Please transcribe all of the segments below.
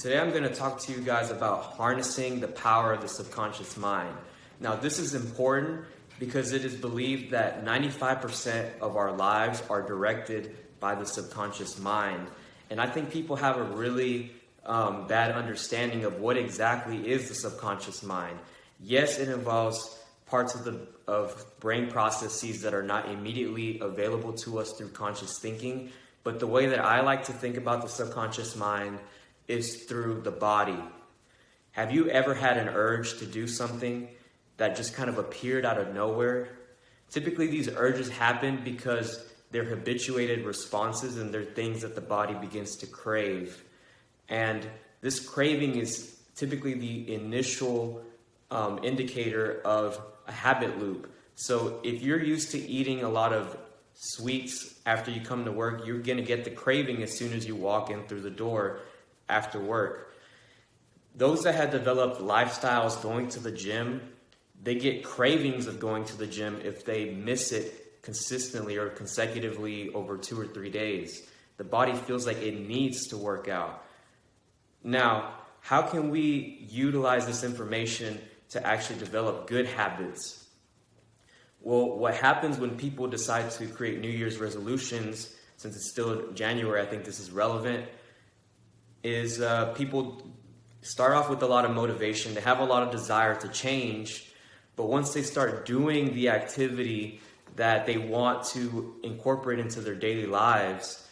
Today I'm going to talk to you guys about harnessing the power of the subconscious mind. Now this is important because it is believed that 95% of our lives are directed by the subconscious mind. And I think people have a really bad understanding of what exactly is the subconscious mind. Yes, it involves parts of brain processes that are not immediately available to us through conscious thinking. But the way that I like to think about the subconscious mind is through the body. Have you ever had an urge to do something that just kind of appeared out of nowhere? Typically these urges happen because they're habituated responses and they're things that the body begins to crave. And this craving is typically the initial indicator of a habit loop. So if you're used to eating a lot of sweets after you come to work, you're going to get the craving as soon as you walk in through the door after work. Those that have developed lifestyles going to the gym, they get cravings of going to the gym if they miss it consistently or consecutively over 2 or 3 days. The body feels like it needs to work out. Now, how can we utilize this information to actually develop good habits? Well, what happens when people decide to create New Year's resolutions, since it's still January, I think this is relevant, is people start off with a lot of motivation. They have a lot of desire to change, but once they start doing the activity that they want to incorporate into their daily lives,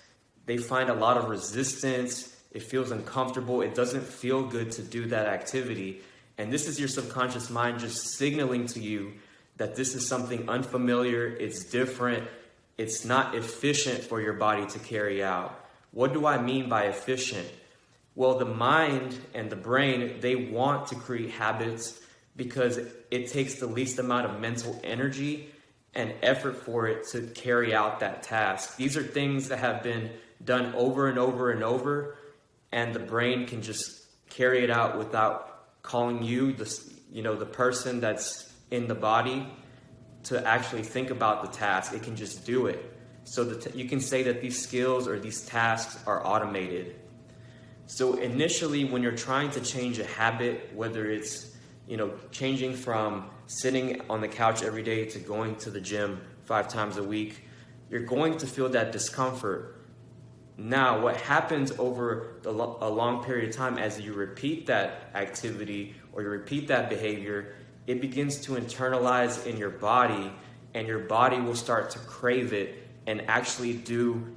they find a lot of resistance. It feels uncomfortable. It doesn't feel good to do that activity. And this is your subconscious mind just signaling to you that this is something unfamiliar, it's different, it's not efficient for your body to carry out. What do I mean by efficient? Well, the mind and the brain, they want to create habits because it takes the least amount of mental energy and effort for it to carry out that task. These are things that have been done over and over and over, and the brain can just carry it out without calling you, the person that's in the body, to actually think about the task. It can just do it. So you can say that these skills or these tasks are automated. So initially, when you're trying to change a habit, whether it's changing from sitting on the couch every day to going to the gym 5 times a week, you're going to feel that discomfort. Now, what happens over a long period of time as you repeat that activity or you repeat that behavior, it begins to internalize in your body, and your body will start to crave it and actually do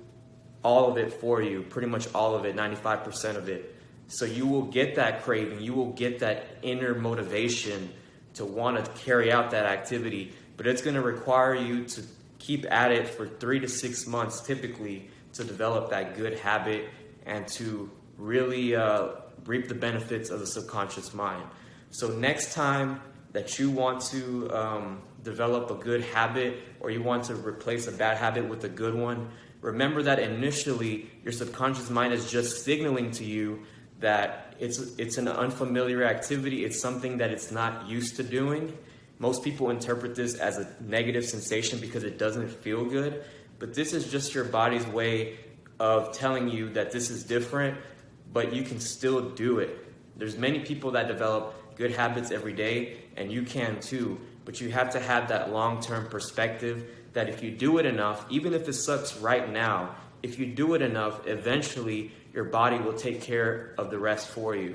all of it for you, pretty much all of it, 95% of it. So you will get that craving, you will get that inner motivation to want to carry out that activity, but it's going to require you to keep at it for 3 to 6 months typically to develop that good habit and to really reap the benefits of the subconscious mind. So next time that you want to develop a good habit, or you want to replace a bad habit with a good one, remember that initially your subconscious mind is just signaling to you that it's an unfamiliar activity. It's something that it's not used to doing. Most people interpret this as a negative sensation because it doesn't feel good, but this is just your body's way of telling you that this is different, but you can still do it. There's many people that develop good habits every day, and you can too, but you have to have that long-term perspective that if you do it enough, even if it sucks right now, if you do it enough, eventually your body will take care of the rest for you.